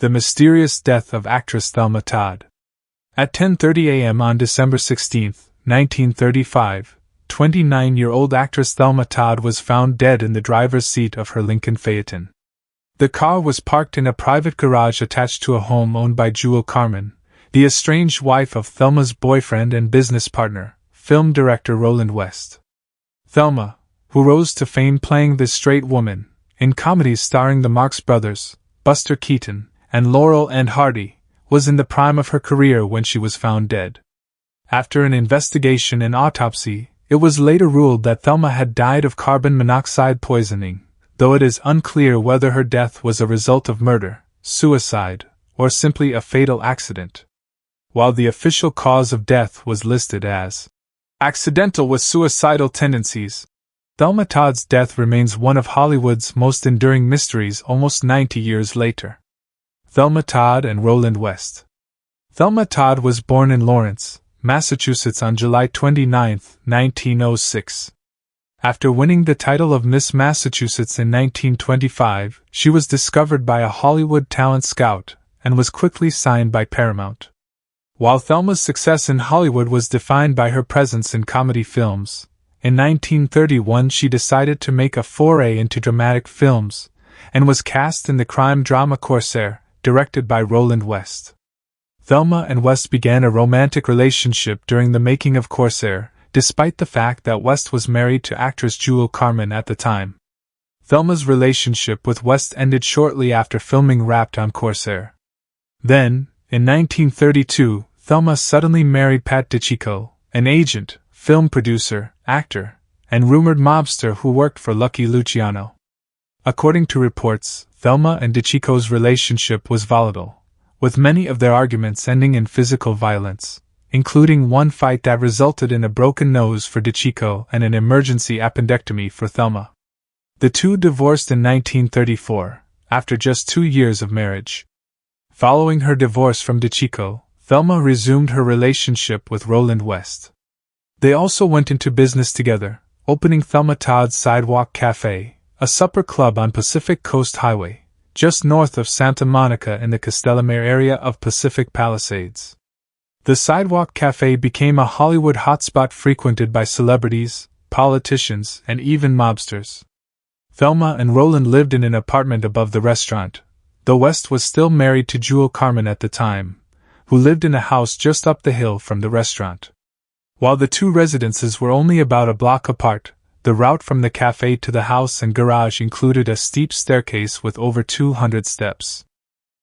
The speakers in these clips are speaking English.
The mysterious death of actress Thelma Todd. At 10:30 a.m. on December 16, 1935, 29-year-old actress Thelma Todd was found dead in the driver's seat of her Lincoln Phaeton. The car was parked in a private garage attached to a home owned by Jewel Carmen, the estranged wife of Thelma's boyfriend and business partner, film director Roland West. Thelma, who rose to fame playing the straight woman in comedies starring the Marx Brothers, Buster Keaton, and Laurel and Hardy, was in the prime of her career when she was found dead. After an investigation and autopsy, it was later ruled that Thelma had died of carbon monoxide poisoning, though it is unclear whether her death was a result of murder, suicide, or simply a fatal accident. While the official cause of death was listed as accidental with suicidal tendencies, Thelma Todd's death remains one of Hollywood's most enduring mysteries almost 90 years later. Thelma Todd and Roland West. Thelma Todd was born in Lawrence, Massachusetts on July 29, 1906. After winning the title of Miss Massachusetts in 1925, she was discovered by a Hollywood talent scout and was quickly signed by Paramount. While Thelma's success in Hollywood was defined by her presence in comedy films, in 1931 she decided to make a foray into dramatic films, and was cast in the crime drama Corsair, directed by Roland West. Thelma and West began a romantic relationship during the making of Corsair, despite the fact that West was married to actress Jewel Carmen at the time. Thelma's relationship with West ended shortly after filming wrapped on Corsair. Then, in 1932, Thelma suddenly married Pat DiCicco, an agent, film producer, actor, and rumored mobster who worked for Lucky Luciano. According to reports, Thelma and DiCicco's relationship was volatile, with many of their arguments ending in physical violence, including one fight that resulted in a broken nose for DiCicco and an emergency appendectomy for Thelma. The two divorced in 1934, after just 2 years of marriage. Following her divorce from DiCicco, Thelma resumed her relationship with Roland West. They also went into business together, opening Thelma Todd's Sidewalk Cafe, a supper club on Pacific Coast Highway, just north of Santa Monica in the Castellamare area of Pacific Palisades. The Sidewalk Cafe became a Hollywood hotspot frequented by celebrities, politicians, and even mobsters. Thelma and Roland lived in an apartment above the restaurant, though West was still married to Jewel Carmen at the time, who lived in a house just up the hill from the restaurant. While the two residences were only about a block apart, the route from the cafe to the house and garage included a steep staircase with over 200 steps.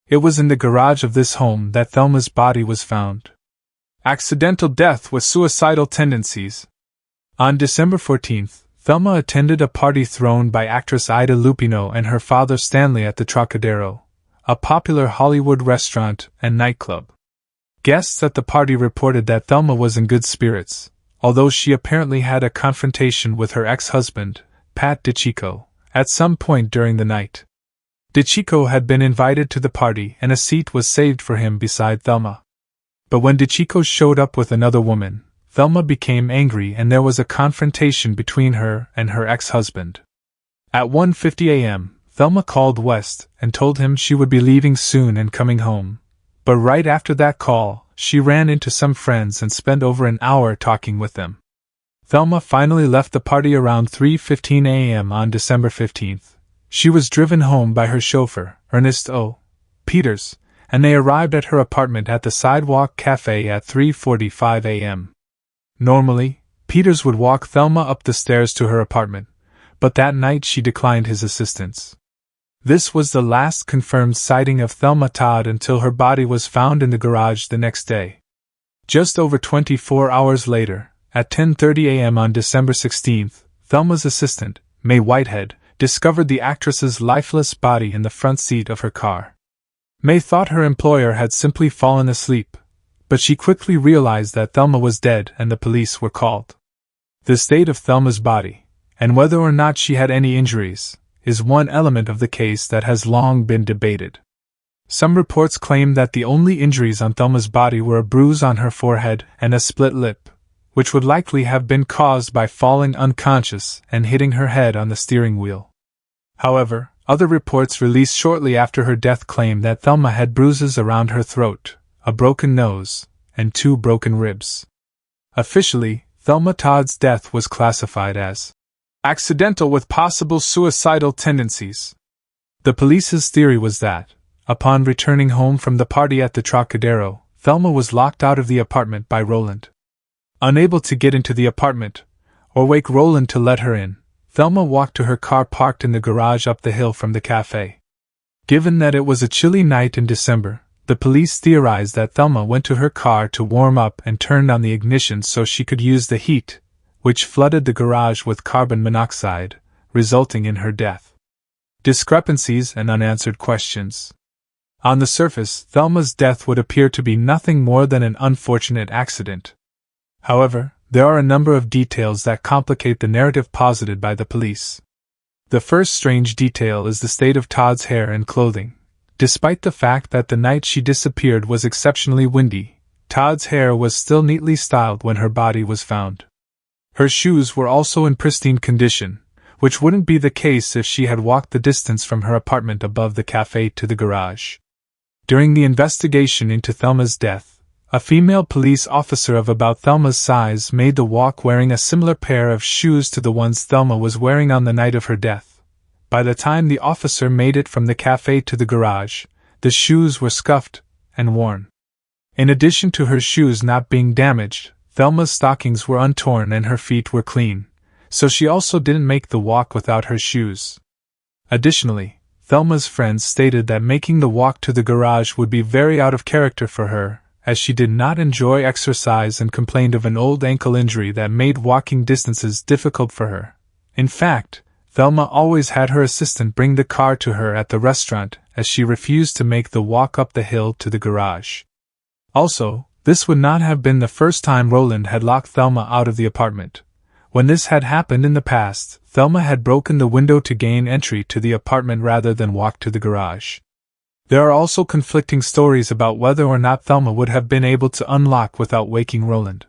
It was in the garage of this home that Thelma's body was found. Accidental death with suicidal tendencies. On December 14, Thelma attended a party thrown by actress Ida Lupino and her father Stanley at the Trocadero, a popular Hollywood restaurant and nightclub. Guests at the party reported that Thelma was in good spirits, although she apparently had a confrontation with her ex-husband, Pat DiCicco, at some point during the night. DiCicco had been invited to the party and a seat was saved for him beside Thelma. But when DiCicco showed up with another woman, Thelma became angry and there was a confrontation between her and her ex-husband. At 1:50 a.m., Thelma called West and told him she would be leaving soon and coming home. But right after that call, she ran into some friends and spent over an hour talking with them. Thelma finally left the party around 3:15 a.m. on December 15th. She was driven home by her chauffeur, Ernest O. Peters, and they arrived at her apartment at the Sidewalk Cafe at 3:45 a.m. Normally, Peters would walk Thelma up the stairs to her apartment, but that night she declined his assistance. This was the last confirmed sighting of Thelma Todd until her body was found in the garage the next day. Just over 24 hours later, at 10:30 a.m. on December 16th, Thelma's assistant, May Whitehead, discovered the actress's lifeless body in the front seat of her car. May thought her employer had simply fallen asleep, but she quickly realized that Thelma was dead and the police were called. The state of Thelma's body, and whether or not she had any injuries, is one element of the case that has long been debated. Some reports claim that the only injuries on Thelma's body were a bruise on her forehead and a split lip, which would likely have been caused by falling unconscious and hitting her head on the steering wheel. However, Other reports released shortly after her death claim that Thelma had bruises around her throat, a broken nose, and 2 broken ribs. Officially, Thelma Todd's death was classified as accidental with possible suicidal tendencies. The police's theory was that, upon returning home from the party at the Trocadero, Thelma was locked out of the apartment by Roland. Unable to get into the apartment, or wake Roland to let her in, Thelma walked to her car parked in the garage up the hill from the cafe. Given that it was a chilly night in December, the police theorized that Thelma went to her car to warm up and turned on the ignition so she could use the heat, which flooded the garage with carbon monoxide, resulting in her death. Discrepancies and unanswered questions. On the surface, Thelma's death would appear to be nothing more than an unfortunate accident. However, there are a number of details that complicate the narrative posited by the police. The first strange detail is the state of Todd's hair and clothing. Despite the fact that the night she disappeared was exceptionally windy, Todd's hair was still neatly styled when her body was found. Her shoes were also in pristine condition, which wouldn't be the case if she had walked the distance from her apartment above the cafe to the garage. During the investigation into Thelma's death, a female police officer of about Thelma's size made the walk wearing a similar pair of shoes to the ones Thelma was wearing on the night of her death. By the time the officer made it from the cafe to the garage, the shoes were scuffed and worn. In addition to her shoes not being damaged, Thelma's stockings were untorn and her feet were clean, so she also didn't make the walk without her shoes. Additionally, Thelma's friends stated that making the walk to the garage would be very out of character for her, as she did not enjoy exercise and complained of an old ankle injury that made walking distances difficult for her. In fact, Thelma always had her assistant bring the car to her at the restaurant, as she refused to make the walk up the hill to the garage. Also, this would not have been the first time Roland had locked Thelma out of the apartment. When this had happened in the past, Thelma had broken the window to gain entry to the apartment rather than walk to the garage. There are also conflicting stories about whether or not Thelma would have been able to unlock without waking Roland.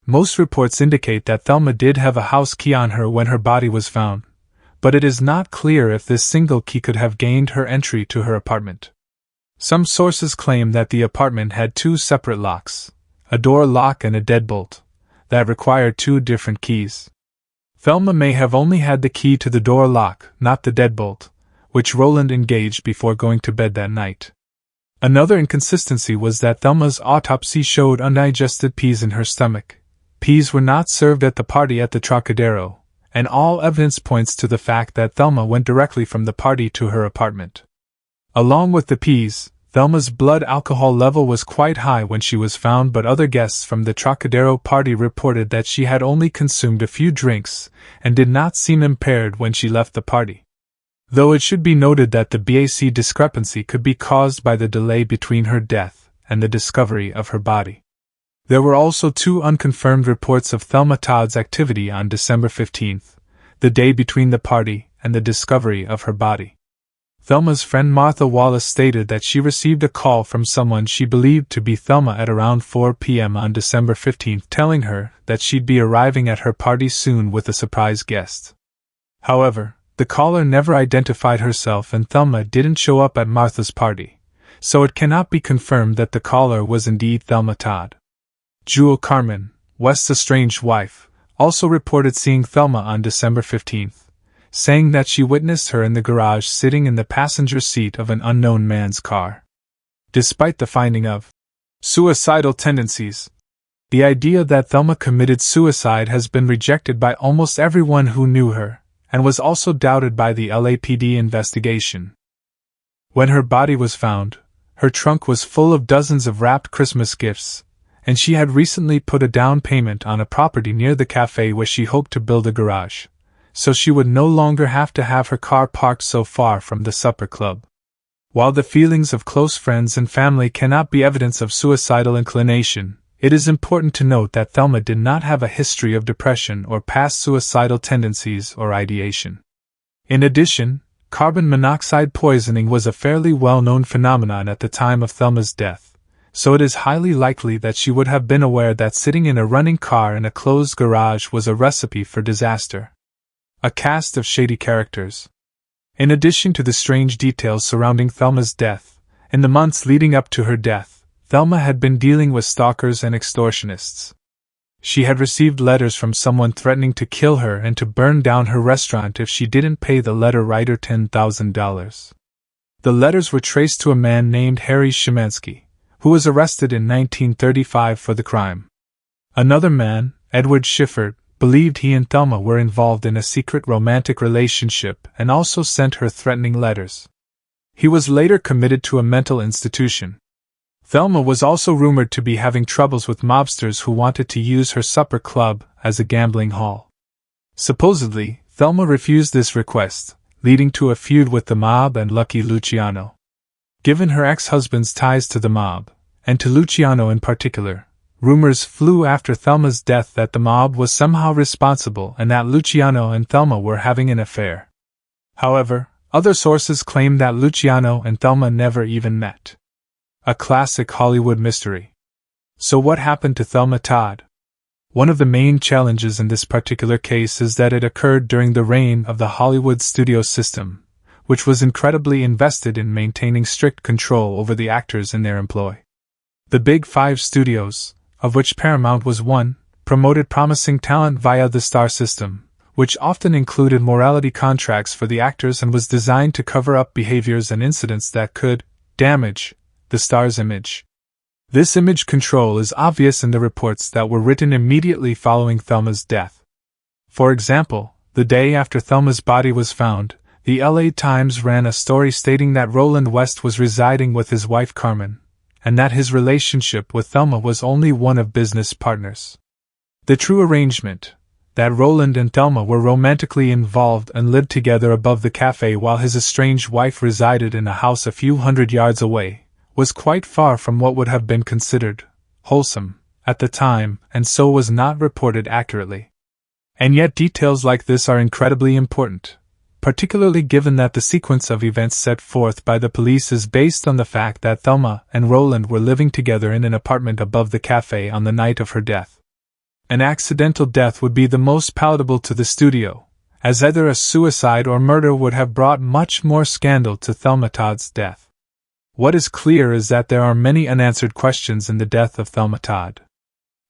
Most reports indicate that Thelma did have a house key on her when her body was found, but it is not clear if this single key could have gained her entry to her apartment. Some sources claim that the apartment had 2 separate locks, a door lock and a deadbolt, that required 2 different keys. Thelma may have only had the key to the door lock, not the deadbolt, which Roland engaged before going to bed that night. Another inconsistency was that Thelma's autopsy showed undigested peas in her stomach. Peas were not served at the party at the Trocadero, and all evidence points to the fact that Thelma went directly from the party to her apartment. Along with the peas, Thelma's blood alcohol level was quite high when she was found, but other guests from the Trocadero party reported that she had only consumed a few drinks and did not seem impaired when she left the party. Though it should be noted that the BAC discrepancy could be caused by the delay between her death and the discovery of her body. There were also 2 unconfirmed reports of Thelma Todd's activity on December 15th, the day between the party and the discovery of her body. Thelma's friend Martha Wallace stated that she received a call from someone she believed to be Thelma at around 4 p.m. on December 15th, telling her that she'd be arriving at her party soon with a surprise guest. However, the caller never identified herself and Thelma didn't show up at Martha's party, so it cannot be confirmed that the caller was indeed Thelma Todd. Jewel Carmen, West's estranged wife, also reported seeing Thelma on December 15th, saying that she witnessed her in the garage sitting in the passenger seat of an unknown man's car. Despite the finding of suicidal tendencies, the idea that Thelma committed suicide has been rejected by almost everyone who knew her, and was also doubted by the LAPD investigation. When her body was found, her trunk was full of dozens of wrapped Christmas gifts, and she had recently put a down payment on a property near the cafe where she hoped to build a garage, so she would no longer have to have her car parked so far from the supper club. While the feelings of close friends and family cannot be evidence of suicidal inclination, it is important to note that Thelma did not have a history of depression or past suicidal tendencies or ideation. In addition, carbon monoxide poisoning was a fairly well-known phenomenon at the time of Thelma's death, so it is highly likely that she would have been aware that sitting in a running car in a closed garage was a recipe for disaster. A cast of shady characters. In addition to the strange details surrounding Thelma's death, in the months leading up to her death, Thelma had been dealing with stalkers and extortionists. She had received letters from someone threatening to kill her and to burn down her restaurant if she didn't pay the letter writer $10,000. The letters were traced to a man named Harry Szymanski, who was arrested in 1935 for the crime. Another man, Edward Schiffert, believed he and Thelma were involved in a secret romantic relationship and also sent her threatening letters. He was later committed to a mental institution. Thelma was also rumored to be having troubles with mobsters who wanted to use her supper club as a gambling hall. Supposedly, Thelma refused this request, leading to a feud with the mob and Lucky Luciano. Given her ex-husband's ties to the mob, and to Luciano in particular, rumors flew after Thelma's death that the mob was somehow responsible and that Luciano and Thelma were having an affair. However, other sources claim that Luciano and Thelma never even met. A classic Hollywood mystery. So what happened to Thelma Todd? One of the main challenges in this particular case is that it occurred during the reign of the Hollywood studio system, which was incredibly invested in maintaining strict control over the actors in their employ. The Big Five studios, of which Paramount was one, promoted promising talent via the star system, which often included morality contracts for the actors and was designed to cover up behaviors and incidents that could damage the star's image. This image control is obvious in the reports that were written immediately following Thelma's death. For example, the day after Thelma's body was found, the LA Times ran a story stating that Roland West was residing with his wife Carmen, and that his relationship with Thelma was only one of business partners. The true arrangement, that Roland and Thelma were romantically involved and lived together above the cafe while his estranged wife resided in a house a few hundred yards away, was quite far from what would have been considered wholesome at the time, and so was not reported accurately. And yet details like this are incredibly important, particularly given that the sequence of events set forth by the police is based on the fact that Thelma and Roland were living together in an apartment above the cafe on the night of her death. An accidental death would be the most palatable to the studio, as either a suicide or murder would have brought much more scandal to Thelma Todd's death. What is clear is that there are many unanswered questions in the death of Thelma Todd.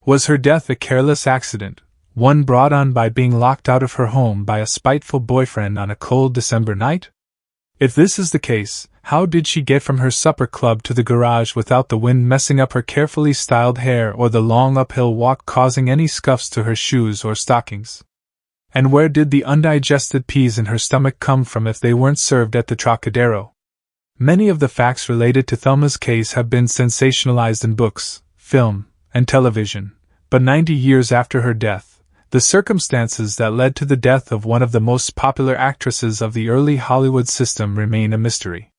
Was her death a careless accident, one brought on by being locked out of her home by a spiteful boyfriend on a cold December night? If this is the case, how did she get from her supper club to the garage without the wind messing up her carefully styled hair or the long uphill walk causing any scuffs to her shoes or stockings? And where did the undigested peas in her stomach come from if they weren't served at the Trocadero? Many of the facts related to Thelma's case have been sensationalized in books, film, and television, but 90 years after her death, the circumstances that led to the death of one of the most popular actresses of the early Hollywood system remain a mystery.